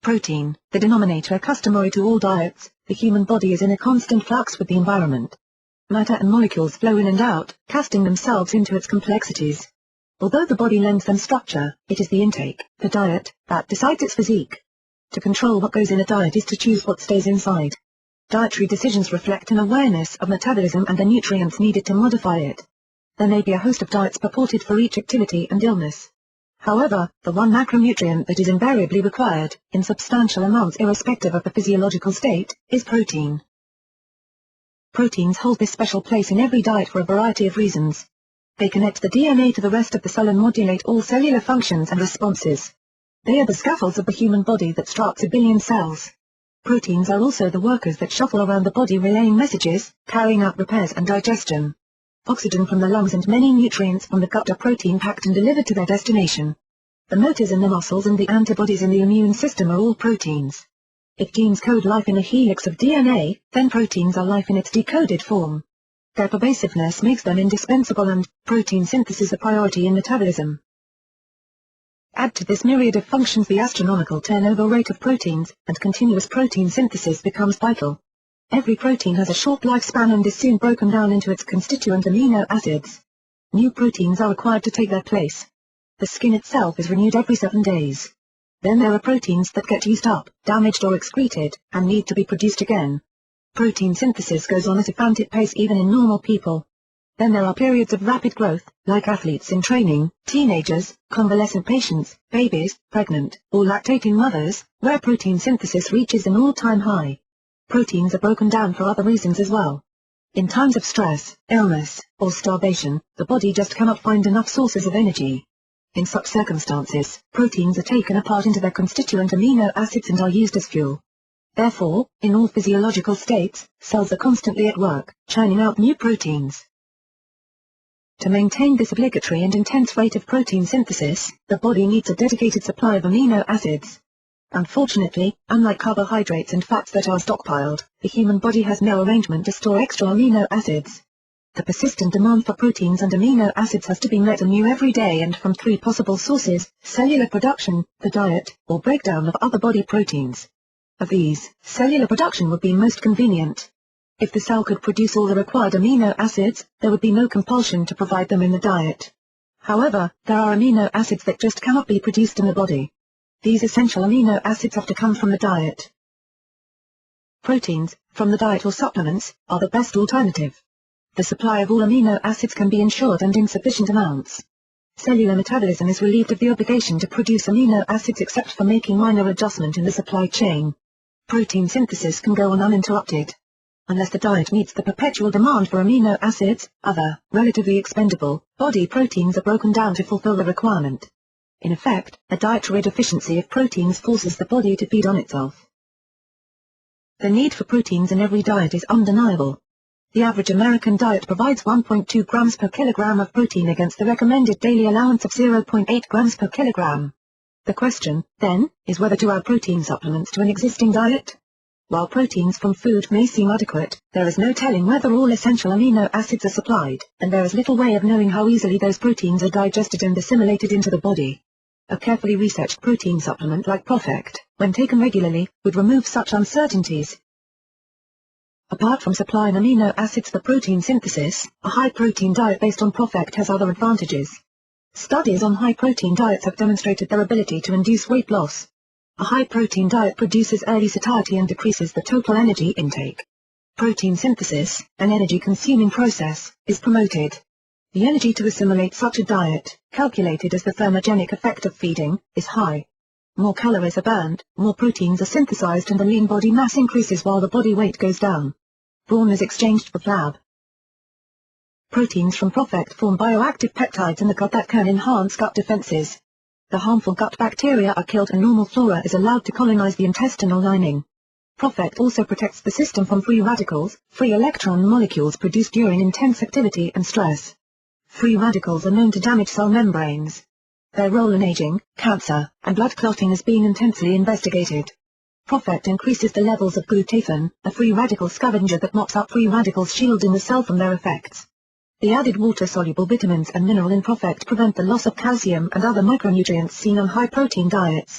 Protein, the denominator customary to all diets. The human body is in a constant flux with the environment. Matter and molecules flow in and out, casting themselves into its complexities. Although the body lends them structure, it is the intake, the diet, that decides its physique. To control what goes in a diet is to choose what stays inside. Dietary decisions reflect an awareness of metabolism and the nutrients needed to modify it. There may be a host of diets purported for each activity and illness. However, the one macronutrient that is invariably required, in substantial amounts irrespective of the physiological state, is protein. Proteins hold this special place in every diet for a variety of reasons. They connect the DNA to the rest of the cell and modulate all cellular functions and responses. They are the scaffolds of the human body that struts a billion cells. Proteins are also the workers that shuffle around the body relaying messages, carrying out repairs and digestion. Oxygen from the lungs and many nutrients from the gut are protein-packed and delivered to their destination. The motors in the muscles and the antibodies in the immune system are all proteins. If genes code life in a helix of DNA, then proteins are life in its decoded form. Their pervasiveness makes them indispensable and protein synthesis a priority in metabolism. Add to this myriad of functions the astronomical turnover rate of proteins, and continuous protein synthesis becomes vital. Every protein has a short lifespan and is soon broken down into its constituent amino acids. New proteins are required to take their place. The skin itself is renewed every 7 days. Then there are proteins that get used up, damaged or excreted, and need to be produced again. Protein synthesis goes on at a frantic pace even in normal people. Then there are periods of rapid growth, like athletes in training, teenagers, convalescent patients, babies, pregnant, or lactating mothers, where protein synthesis reaches an all-time high. Proteins are broken down for other reasons as well. In times of stress, illness, or starvation, the body just cannot find enough sources of energy. In such circumstances, proteins are taken apart into their constituent amino acids and are used as fuel. Therefore, in all physiological states, cells are constantly at work, churning out new proteins. To maintain this obligatory and intense rate of protein synthesis, the body needs a dedicated supply of amino acids. Unfortunately, unlike carbohydrates and fats that are stockpiled, the human body has no arrangement to store extra amino acids. The persistent demand for proteins and amino acids has to be met anew every day and from 3 possible sources: cellular production, the diet, or breakdown of other body proteins. Of these, cellular production would be most convenient. If the cell could produce all the required amino acids, there would be no compulsion to provide them in the diet. However, there are amino acids that just cannot be produced in the body. These essential amino acids have to come from the diet. Proteins, from the diet or supplements, are the best alternative. The supply of all amino acids can be ensured and in sufficient amounts. Cellular metabolism is relieved of the obligation to produce amino acids except for making minor adjustment in the supply chain. Protein synthesis can go on uninterrupted. Unless the diet meets the perpetual demand for amino acids, other, relatively expendable, body proteins are broken down to fulfill the requirement. In effect, a dietary deficiency of proteins forces the body to feed on itself. The need for proteins in every diet is undeniable. The average American diet provides 1.2 grams per kilogram of protein against the recommended daily allowance of 0.8 grams per kilogram. The question, then, is whether to add protein supplements to an existing diet. While proteins from food may seem adequate, there is no telling whether all essential amino acids are supplied, and there is little way of knowing how easily those proteins are digested and assimilated into the body. A carefully researched protein supplement like ProfectR, when taken regularly, would remove such uncertainties. Apart from supplying amino acids for protein synthesis, a high-protein diet based on ProfectR has other advantages. Studies on high-protein diets have demonstrated their ability to induce weight loss. A high-protein diet produces early satiety and decreases the total energy intake. Protein synthesis, an energy-consuming process, is promoted. The energy to assimilate such a diet, calculated as the thermogenic effect of feeding, is high. More calories are burned, more proteins are synthesized and the lean body mass increases while the body weight goes down. Brawn is exchanged for flab. Proteins from ProfectR form bioactive peptides in the gut that can enhance gut defenses. The harmful gut bacteria are killed and normal flora is allowed to colonize the intestinal lining. ProfectR also protects the system from free radicals, free electron molecules produced during intense activity and stress. Free radicals are known to damage cell membranes. Their role in aging, cancer, and blood clotting is being intensely investigated. ProfectR increases the levels of glutathione, a free radical scavenger that mops up free radicals shielding the cell from their effects. The added water-soluble vitamins and mineral in ProfectR prevent the loss of calcium and other micronutrients seen on high-protein diets.